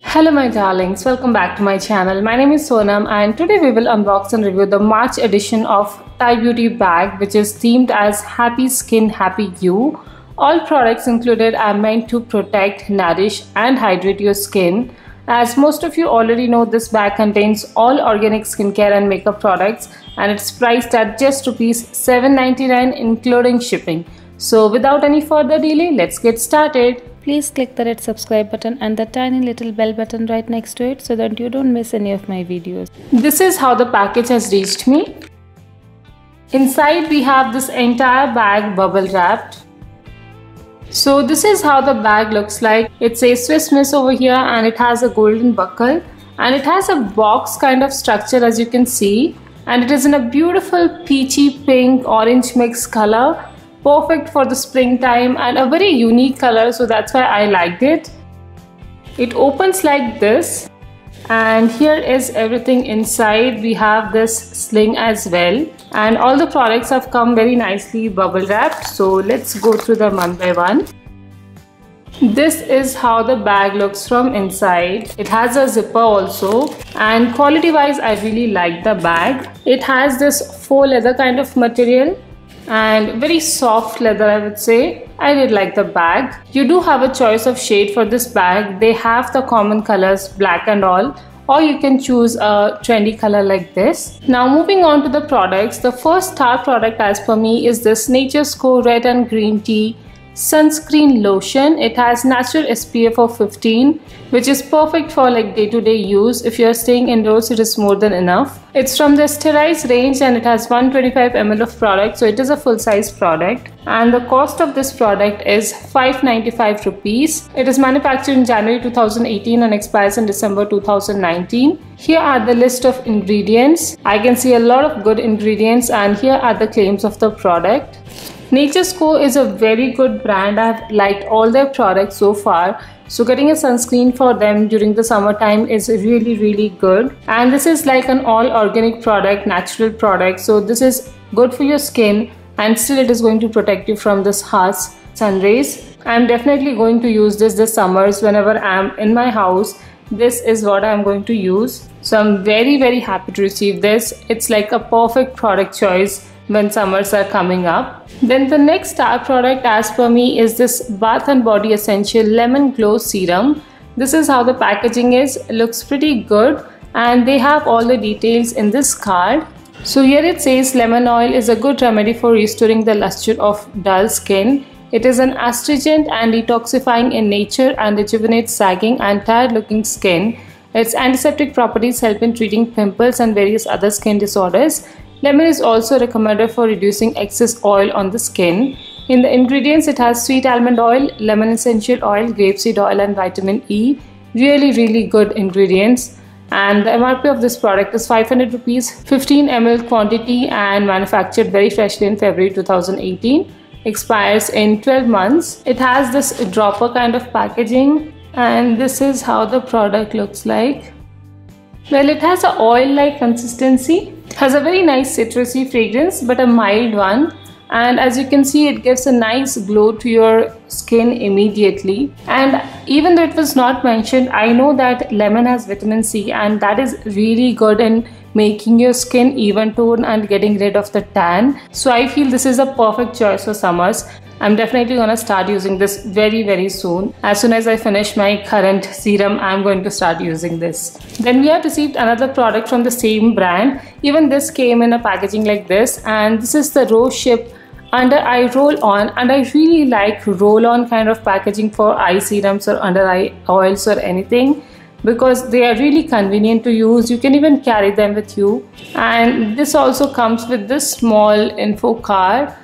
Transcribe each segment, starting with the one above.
Hello my darlings, welcome back to my channel. My name is Sonam and today we will unbox and review the March edition of Thai Beauty bag, which is themed as Happy Skin Happy You. All products included are meant to protect, nourish and hydrate your skin. As most of you already know, this bag contains all organic skincare and makeup products and it's priced at just Rs 7.99 including shipping. So without any further delay, let's get started. Please click the red subscribe button and the tiny little bell button right next to it so that you don't miss any of my videos. This is how the package has reached me. Inside we have this entire bag bubble wrapped. So this is how the bag looks like. It says Swiss Miss over here and it has a golden buckle and it has a box kind of structure as you can see, and it is in a beautiful peachy pink orange mix color. Perfect for the springtime and a very unique color, so that's why I liked it. It opens like this and here is everything inside. We have this sling as well and all the products have come very nicely bubble wrapped. So let's go through them one by one. This is how the bag looks from inside. It has a zipper also and quality wise I really like the bag. It has this faux leather kind of material and very soft leather, I would say. I did like the bag. You do have a choice of shade for this bag. They have the common colors, black and all, or you can choose a trendy color like this. Now moving on to the products, the first star product as per me is this Nature's Co Red and Green Tea Sunscreen Lotion. It has natural SPF of 15, which is perfect for like day-to-day use. If you are staying indoors, it is more than enough. It's from the Sterise range and it has 125 ml of product, so it is a full-size product. And the cost of this product is 595 rupees. It is manufactured in January 2018 and expires in December 2019. Here are the list of ingredients. I can see a lot of good ingredients and here are the claims of the product. Nature's Co is a very good brand. I've liked all their products so far. So getting a sunscreen for them during the summertime is really good. And this is like an all organic product, natural product. So this is good for your skin and still it is going to protect you from this harsh sun rays. I'm definitely going to use this summers whenever I'm in my house. This is what I'm going to use. So I'm very happy to receive this. It's like a perfect product choice when summers are coming up. Then the next star product as per me is this Bath and Body Essential Lemon Glow Serum. This is how the packaging is. It looks pretty good and they have all the details in this card. So here it says lemon oil is a good remedy for restoring the luster of dull skin. It is an astringent and detoxifying in nature and rejuvenates sagging and tired looking skin. Its antiseptic properties help in treating pimples and various other skin disorders. Lemon is also recommended for reducing excess oil on the skin. In the ingredients, it has sweet almond oil, lemon essential oil, grapeseed oil and vitamin E. Really good ingredients. And the MRP of this product is 500 rupees, 15 ml quantity and manufactured very freshly in February 2018. Expires in 12 months. It has this dropper kind of packaging and this is how the product looks like. Well, it has an oil-like consistency. It has a very nice citrusy fragrance but a mild one, and as you can see it gives a nice glow to your skin immediately. And even though it was not mentioned, I know that lemon has vitamin C and that is really good in making your skin even tone and getting rid of the tan. So I feel this is a perfect choice for summers. I'm definitely gonna start using this very soon. As soon as I finish my current serum, I'm going to start using this. Then we have received another product from the same brand. Even this came in a packaging like this, and this is the Rose Ship Under Eye Roll On, and I really like roll on kind of packaging for eye serums or under eye oils or anything, because they are really convenient to use. You can even carry them with you. And this also comes with this small info card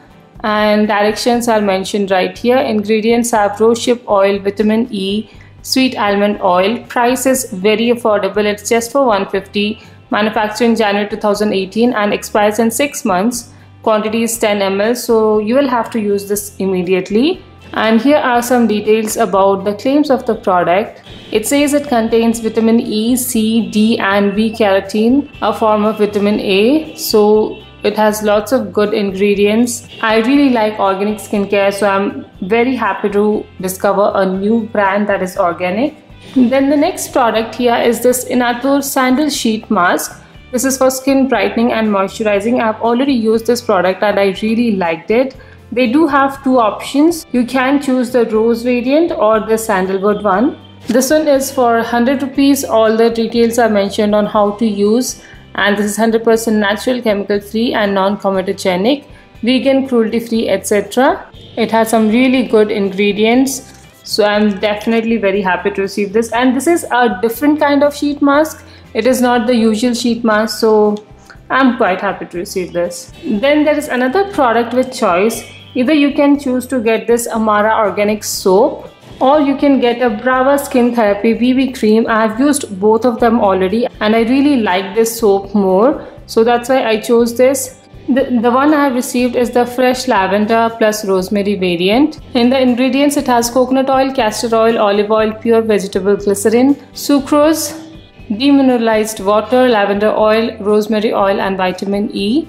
and directions are mentioned right here. Ingredients have rosehip oil, vitamin E, sweet almond oil. Price is very affordable. It's just for 150. Manufactured in January 2018 and expires in 6 months. Quantity is 10 ml, so you will have to use this immediately. And here are some details about the claims of the product. It says it contains vitamin E, C, D and B carotene, a form of vitamin A. So it has lots of good ingredients. I really like organic skincare, so I'm very happy to discover a new brand that is organic. Then the next product here is this Inatur Sandal Sheet Mask. This is for skin brightening and moisturizing. I've already used this product and I really liked it. They do have two options. You can choose the rose variant or the sandalwood one. This one is for 100 rupees. All the details are mentioned on how to use, and this is 100% natural, chemical free and non-comedogenic, vegan, cruelty free, etc. It has some really good ingredients. So I'm definitely very happy to receive this, and this is a different kind of sheet mask. It is not the usual sheet mask, so I'm quite happy to receive this. Then there is another product with choice. Either you can choose to get this Amara Organic soap, or you can get a Brava Skin Therapy BB cream. I have used both of them already and I really like this soap more, so that's why I chose this. The one I have received is the fresh lavender plus rosemary variant. In the ingredients it has coconut oil, castor oil, olive oil, pure vegetable glycerin, sucrose, demineralized water, lavender oil, rosemary oil and vitamin E.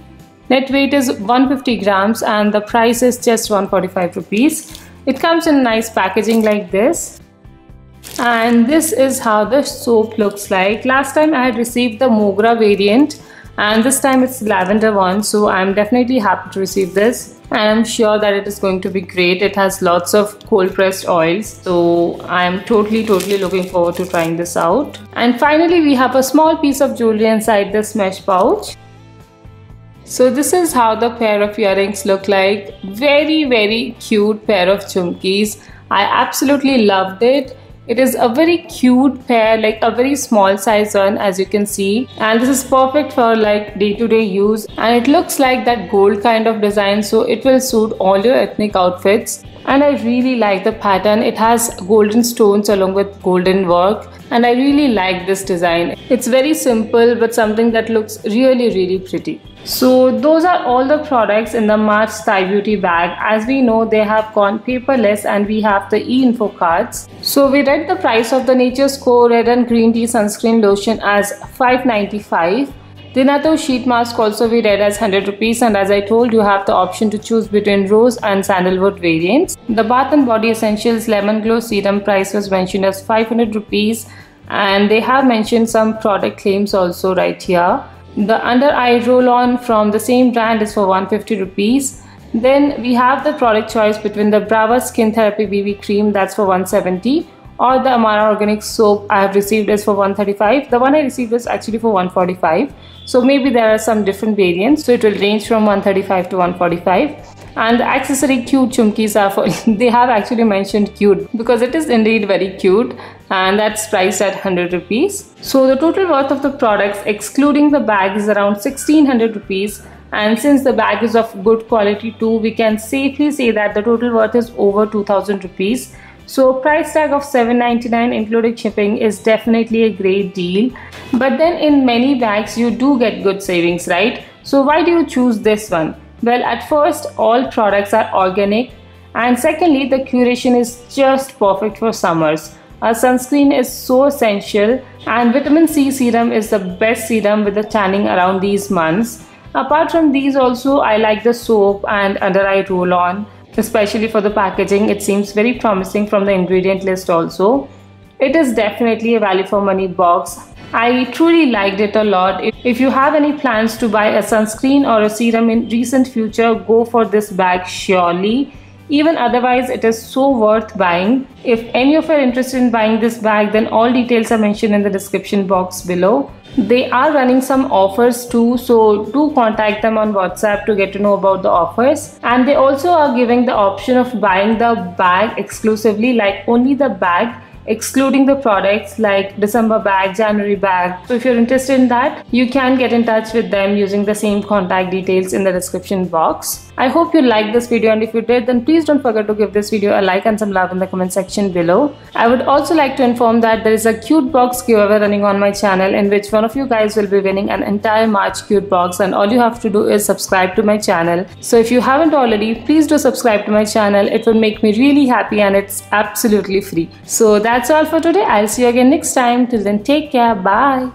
Net weight is 150 grams and the price is just 145 rupees. It comes in nice packaging like this. And this is how the soap looks like. Last time I had received the Mogra variant and this time it's lavender one, so I'm definitely happy to receive this and I'm sure that it is going to be great. It has lots of cold pressed oils, so I'm totally looking forward to trying this out. And finally we have a small piece of jewelry inside this mesh pouch. So this is how the pair of earrings look like. Very cute pair of Jhumkis. I absolutely loved it. It is a very cute pair, like a very small size one, as you can see, and this is perfect for like day-to-day use, and it looks like that gold kind of design, so it will suit all your ethnic outfits. And I really like the pattern. It has golden stones along with golden work, and I really like this design. It's very simple but something that looks really pretty. So those are all the products in the March Thai Beauty bag. As we know, they have gone paperless and we have the e-info cards. So we read the price of the Nature's Co Red and Green Tea Sunscreen Lotion as 595. The Inatur Sheet Mask also we read as 100 rupees, and as I told, you have the option to choose between rose and sandalwood variants. The Bath and Body Essentials Lemon Glow Serum price was mentioned as 500 rupees, and they have mentioned some product claims also right here. The Under Eye Roll-On from the same brand is for 150 rupees. Then we have the product choice between the Brava Skin Therapy BB Cream, that's for 170, or the Amara Organic Soap I have received is for 135. The one I received is actually for 145. So maybe there are some different variants. So it will range from 135 to 145. And the accessory cute Jhumkis are for, they have actually mentioned cute because it is indeed very cute, and that's priced at 100 rupees. So the total worth of the products excluding the bag is around 1600 rupees. And since the bag is of good quality too, we can safely say that the total worth is over 2000 rupees. So price tag of 799 including shipping is definitely a great deal. But then in many bags you do get good savings, right? So why do you choose this one? Well, at first all products are organic, and secondly the curation is just perfect for summers. A sunscreen is so essential, and vitamin C serum is the best serum with the tanning around these months. Apart from these also, I like the soap and under eye roll-on, especially for the packaging. It seems very promising from the ingredient list also. It is definitely a value for money box. I truly liked it a lot. If you have any plans to buy a sunscreen or a serum in recent future, go for this bag surely. Even otherwise, it is so worth buying. If any of you are interested in buying this bag, then all details are mentioned in the description box below. They are running some offers too, so do contact them on WhatsApp to get to know about the offers. And they also are giving the option of buying the bag exclusively, like only the bag, excluding the products like December bag, January bag. So if you're interested in that, you can get in touch with them using the same contact details in the description box. I hope you liked this video, and if you did, then please don't forget to give this video a like and some love in the comment section below. I would also like to inform that there is a cute box giveaway running on my channel, in which one of you guys will be winning an entire March cute box, and all you have to do is subscribe to my channel. So if you haven't already, please do subscribe to my channel. It will make me really happy and it's absolutely free. So that's all for today. I'll see you again next time. Till then, take care. Bye.